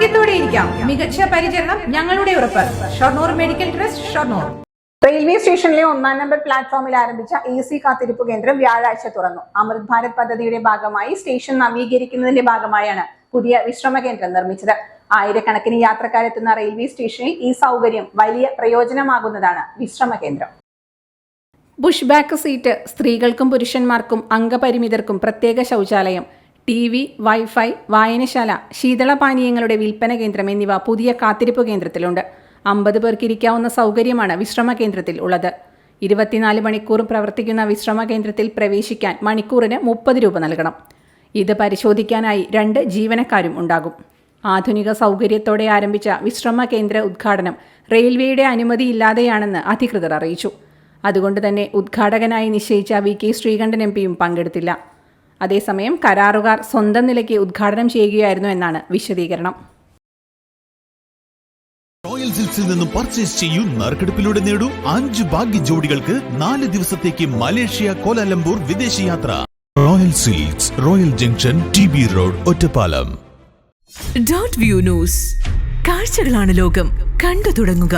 ആരോഗ്യത്തോടെ ഇരിക്കാം. മികച്ച പരിചരണം ഞങ്ങളുടെ ഉറപ്പ്. Shoranur medical trust, Shoranur. Railway സ്റ്റേഷനിലെ 1-ാം നമ്പർ പ്ലാറ്റ്ഫോമിൽ ആരംഭിച്ച AC കാത്തിരിപ്പ് കേന്ദ്രം വ്യാഴാഴ്ച തുറന്നു. അമൃത് ഭാരത് പദ്ധതിയുടെ ഭാഗമായി സ്റ്റേഷൻ നവീകരിക്കുന്നതിന്റെ ഭാഗമായാണ് പുതിയ വിശ്രമ കേന്ദ്രം നിർമ്മിച്ചത്. ആയിരക്കണക്കിന് യാത്രക്കാരെത്തുന്ന റെയിൽവേ സ്റ്റേഷനിൽ ഈ സൗകര്യം വലിയ പ്രയോജനമാകുന്നതാണ് വിശ്രമ കേന്ദ്രം. ബുഷ് ബാക്ക് സീറ്റ്, സ്ത്രീകൾക്കും പുരുഷന്മാർക്കും അംഗപരിമിതർക്കും പ്രത്യേക ശൗചാലയം, TV, വൈഫൈ, വായനശാല, ശീതളപാനീയങ്ങളുടെ വിൽപ്പന കേന്ദ്രം എന്നിവ പുതിയ കാത്തിരിപ്പ് കേന്ദ്രത്തിലുണ്ട്. 50 പേർക്ക് ഇരിക്കാവുന്ന സൗകര്യമാണ് വിശ്രമ കേന്ദ്രത്തിൽ ഉള്ളത്. 24 മണിക്കൂറും പ്രവർത്തിക്കുന്ന വിശ്രമ കേന്ദ്രത്തിൽ പ്രവേശിക്കാൻ മണിക്കൂറിന് 30 രൂപ നൽകണം. ഇത് പരിശോധിക്കാനായി 2 ജീവനക്കാരും ഉണ്ടാകും. ആധുനിക സൗകര്യത്തോടെ ആരംഭിച്ച വിശ്രമ കേന്ദ്ര ഉദ്ഘാടനം റെയിൽവേയുടെ അനുമതിയില്ലാതെയാണെന്ന് അധികൃതർ അറിയിച്ചു. അതുകൊണ്ട് തന്നെ ഉദ്ഘാടകനായി നിശ്ചയിച്ച VK ശ്രീകണ്ഠൻ MPയും പങ്കെടുത്തില്ല. അതേസമയം കരാറുകാർ സ്വന്തം നിലയ്ക്ക് ഉദ്ഘാടനം ചെയ്യുകയായിരുന്നു എന്നാണ് വിശദീകരണം. റോയൽ സിൽക്സിൽ നിന്നും പർച്ചേസ് ചെയ്യൂ. നറുക്കെടുപ്പിലൂടെ നേടൂ 5 ഭാഗ്യ ജോഡികൾക്ക് 4 ദിവസത്തേക്ക് മലേഷ്യ, കോലാലംപൂർ വിദേശയാത്ര. Royal Silks, Royal Junction, TB Road, Ottapalam. .View news. കാഴ്ചകളാണ് ലോകം. കണ്ടു തുടങ്ങുക.